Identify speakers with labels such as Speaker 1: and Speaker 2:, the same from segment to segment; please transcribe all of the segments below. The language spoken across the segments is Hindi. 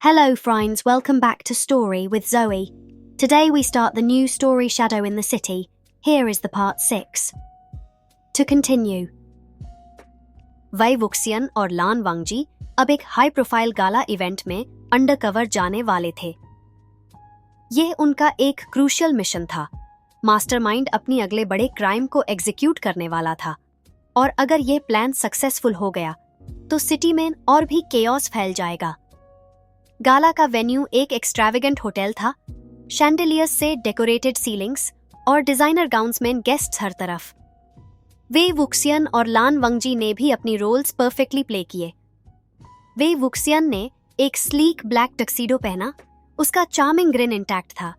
Speaker 1: Hello, friends, welcome back to Story with Zoe. Today we start the new story Shadow in the City. Here is the part 6. To continue. Wei Wuxian और लान वांगजी अब एक हाई प्रोफाइल गाला इवेंट में अंडरकवर जाने वाले थे। यह उनका एक क्रूशियल मिशन था। मास्टरमाइंड अपनी अगले बड़े क्राइम को एग्जीक्यूट करने वाला था और अगर यह प्लान सक्सेसफुल हो गया तो सिटी में और भी केओस फैल जाएगा। गाला का वेन्यू एक एक्सट्रावेगेंट होटल था, शैंडलियर्स से डेकोरेटेड सीलिंग्स और डिजाइनर गाउन्स में गेस्ट्स हर तरफ। वे वुक्सियन और लान वांगजी ने भी अपनी रोल्स परफेक्टली प्ले किए। वे वुक्सियन ने एक स्लीक ब्लैक टक्सीडो पहना, उसका चार्मिंग ग्रिन इंटैक्ट था,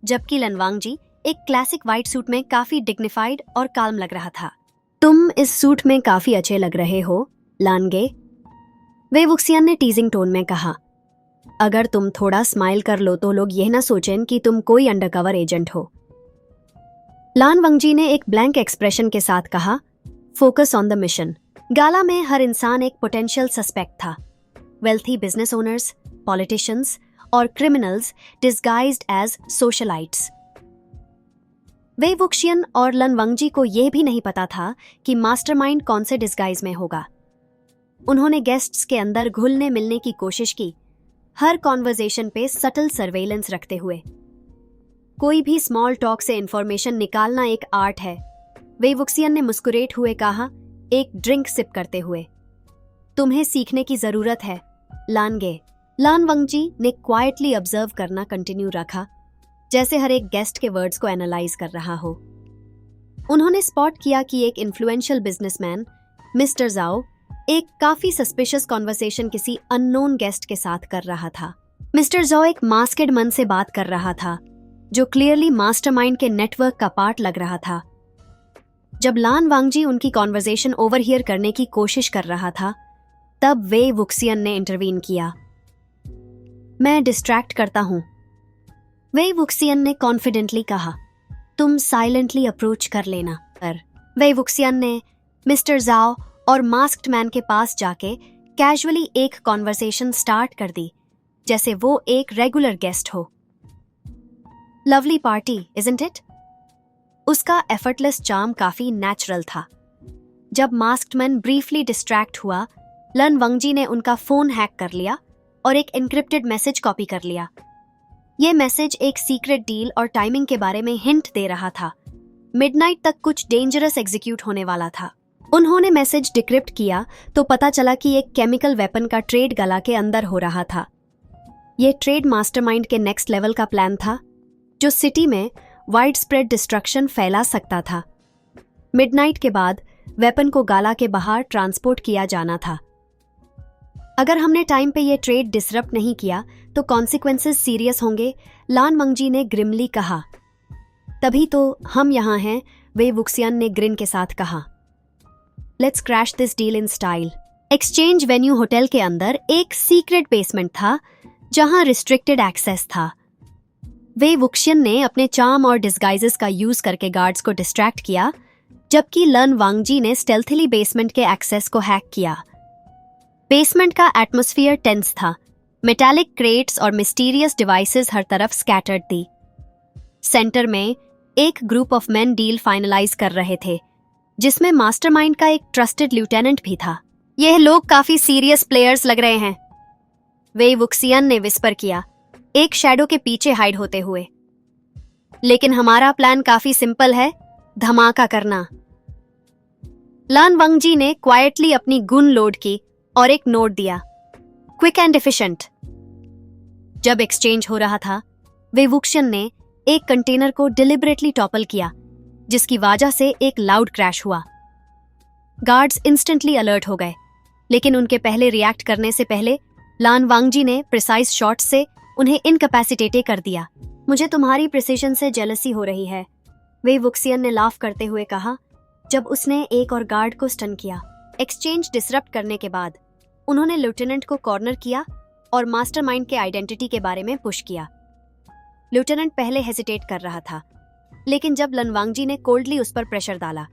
Speaker 1: जबकि लन वांगजी एक क्लासिक व्हाइट सूट में काफी डिग्निफाइड और काल्म लग रहा था। तुम इस सूट में काफी अच्छे लग रहे हो, लानगे, वे वुक्सियन ने टीजिंग टोन में कहा। अगर तुम थोड़ा स्माइल कर लो तो लोग यह ना सोचें कि तुम कोई अंडरकवर एजेंट हो। लान वांगजी ने एक ब्लैंक एक्सप्रेशन के साथ कहा, फोकस ऑन द मिशन। गाला में हर इंसान एक पोटेंशियल सस्पेक्ट था। वेल्थी बिजनेस ओनर्स, पॉलिटिशियंस और क्रिमिनल्स डिस्गाइज्ड एज सोशलाइट्स। वे वुक्सियन और लन वांगजी को यह भी नहीं पता था कि मास्टरमाइंड कौन से डिस्गाइज में होगा। उन्होंने गेस्ट्स के अंदर घुलने मिलने की कोशिश की, हर कॉन्वर्सेशन पे सटल सर्वेलेंस रखते हुए। कोई भी स्मॉल टॉक से इंफॉर्मेशन निकालना एक आर्ट है, वे वुक्सियन ने मुस्कुराते हुए कहा, एक ड्रिंक सिप करते हुए। तुम्हें सीखने की जरूरत है, लानगे। लान वांगजी ने क्वाइटली ऑब्जर्व करना कंटिन्यू रखा, जैसे हर एक गेस्ट के वर्ड्स को एनालाइज कर रहा हो। उन्होंने स्पॉट किया कि एक इन्फ्लुएंशियल बिजनेसमैन, मिस्टर जाओ, एक काफी सस्पिशियस कॉन्वर्सेशन किसी अननोन गेस्ट के साथ कर रहा था। मिस्टर जॉ एक मास्केड मन से बात कर रहा था, जो क्लियरली मास्टरमाइंड के नेटवर्क का पार्ट लग रहा था। जब लान वांगजी उनकी कॉन्वर्सेशन ओवरहियर करने की कोशिश कर रहा था, तब वे वुक्सियन ने इंटरवीन किया। मैं डिस्ट्रैक्ट करता हूं, वे वुक्सियन ने कॉन्फिडेंटली कहा। तुम साइलेंटली अप्रोच कर लेना। पर वे वुक्सियन ने मिस्टर जाओ और मास्क्ड मैन के पास जाके कैजुअली एक कॉन्वर्सेशन स्टार्ट कर दी, जैसे वो एक रेगुलर गेस्ट हो। Lovely party, isn't it? उसका एफर्टलेस चार्म काफी नेचुरल था। जब मास्क्ड मैन ब्रीफली डिस्ट्रैक्ट हुआ, लन वांगजी ने उनका फोन हैक कर लिया और एक एन्क्रिप्टेड मैसेज कॉपी कर लिया। यह मैसेज एक सीक्रेट डील और टाइमिंग के बारे में हिंट दे रहा था। मिडनाइट तक कुछ डेंजरस एग्जीक्यूट होने वाला था। उन्होंने मैसेज डिक्रिप्ट किया तो पता चला कि एक केमिकल वेपन का ट्रेड गला के अंदर हो रहा था। यह ट्रेड मास्टरमाइंड के नेक्स्ट लेवल का प्लान था, जो सिटी में वाइड स्प्रेड डिस्ट्रक्शन फैला सकता था। मिडनाइट के बाद वेपन को गाला के बाहर ट्रांसपोर्ट किया जाना था। अगर हमने टाइम पे यह ट्रेड डिसरप्ट नहीं किया तो कॉन्सिक्वेंसेस सीरियस होंगे, लान वांगजी ने ग्रिमली कहा। तभी तो हम यहां हैं, वे वुक्सियन ने ग्रिन के साथ कहा। Let's crash this deal in style. Exchange venue hotel के अंदर एक सीक्रेट बेसमेंट था, जहां रिस्ट्रिक्टेड एक्सेस था। वे वुक्सियन ने अपने चार्म और डिस्गाइजेस का यूज करके गार्ड्स को डिस्ट्रैक्ट किया, जबकि लन वांगजी ने स्टेल्थीली बेसमेंट के एक्सेस को हैक किया। बेसमेंट का एटमॉस्फेयर टेंस था, मेटालिक क्रेट्स और मिस्टीरियस डिवाइसेस हर तरफ स्कैटर्ड थी। सेंटर में एक group of men deal finalise कर रहे थे, जिसमें मास्टरमाइंड का एक ट्रस्टेड लिeutenant भी था। यह लोग काफी सीरियस प्लेयर्स लग रहे हैं, वे वुक्सियन ने विस्पर किया, एक शैडो के पीछे हाइड होते हुए। लेकिन हमारा प्लान काफी सिंपल है, धमाका करना। लान वांगजी ने क्वाइटली अपनी गन लोड की और एक नोट दिया, क्विक एंड एफिशिएंट। जब एक्सचेंज हो रहा था, वे वुक्सियन ने एक कंटेनर को डिलिबरेटली टॉपल किया, जिसकी वजह से एक लाउड क्रैश हुआ। गार्ड्स इंस्टेंटली अलर्ट हो गए, लेकिन उनके पहले रिएक्ट करने से पहले लान वांगजी ने प्रिसाइज शॉट से उन्हें इनकैपेसिटेट कर दिया। मुझे तुम्हारी प्रिसीजन से जेलसी हो रही है, वे वुक्सियन ने लाफ करते हुए कहा, जब उसने एक और गार्ड को स्टन किया। एक्सचेंज डिसरप्ट करने के बाद उन्होंने लेफ्टिनेंट को कॉर्नर किया और मास्टरमाइंड के आइडेंटिटी के बारे में पुश किया। लेफ्टिनेंट पहले हेजिटेट कर रहा था, लेकिन जब लन वांगजी ने कोल्डली उस पर प्रेशर डाला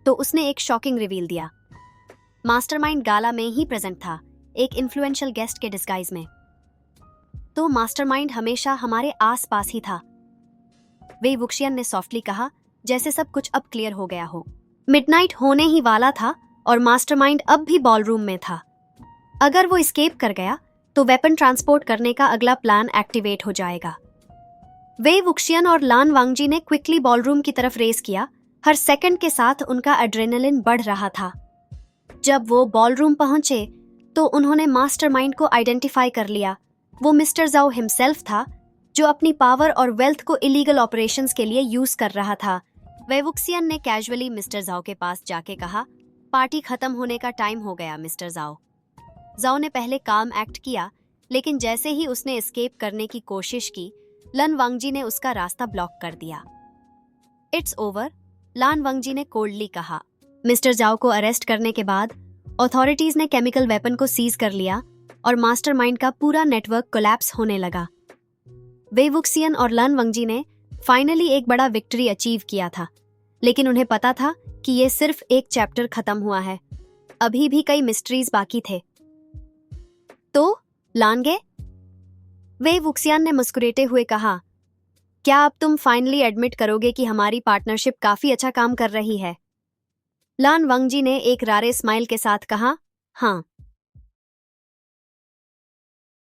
Speaker 1: तो उसने एक शॉकिंग रिवील दिया। मास्टरमाइंड गाला में ही प्रेजेंट था, एक इन्फ्लुएंशियल गेस्ट के डिस्गाइज में। तो मास्टरमाइंड हमेशा हमारे आसपास ही था। वे वुक्शियन ने सॉफ्टली कहा, जैसे सब कुछ अब क्लियर हो गया हो। मिडनाइट होने ही वाला था और मास्टरमाइंड अब भी बॉलरूम में था। अगर वो एस्केप कर गया तो वेपन ट्रांसपोर्ट करने का अगला प्लान एक्टिवेट हो जाएगा। वे वुक्शियन और लान वांगजी ने क्विकली बॉलरूम की तरफ रेस किया। हर सेकंड के साथ उनका एड्रेनलिन बढ़ रहा था। जब वो बॉलरूम पहुंचे तो उन्होंने मास्टरमाइंड को आइडेंटिफाई कर लिया। वो मिस्टर जाओ हिमसेल्फ था, जो अपनी पावर और वेल्थ को इलीगल ऑपरेशंस के लिए यूज कर रहा था। वेवुक्सियन ने कैजुअली मिस्टर जाओ के पास जाके कहा, पार्टी खत्म होने का टाइम हो गया मिस्टर जाओ। जाओ ने पहले काम एक्ट किया, लेकिन जैसे ही उसने एस्केप करने की कोशिश की, लन वांगजी ने उसका रास्ता ब्लॉक कर दिया। इट्स ओवर, लान वांगजी ने कोल्डली कहा। मिस्टर जाओ को अरेस्ट करने के बाद अथॉरिटीज ने केमिकल वेपन को सीज कर लिया और मास्टरमाइंड का पूरा नेटवर्क कोलैप्स होने लगा। वेवुक्सियन और लन वांगजी ने फाइनली एक बड़ा विक्ट्री अचीव किया था, लेकिन उन्हें पता था कि ये सिर्फ एक चैप्टर खत्म हुआ है। अभी भी कई मिस्ट्रीज बाकी थे। तो लानगे? वेवुक्सियन ने मुस्कुराते हुए कहा, क्या अब तुम फाइनली एडमिट करोगे कि हमारी पार्टनरशिप काफी अच्छा काम कर रही है? लान वांगजी ने एक रारे स्माइल के साथ कहा, हाँ,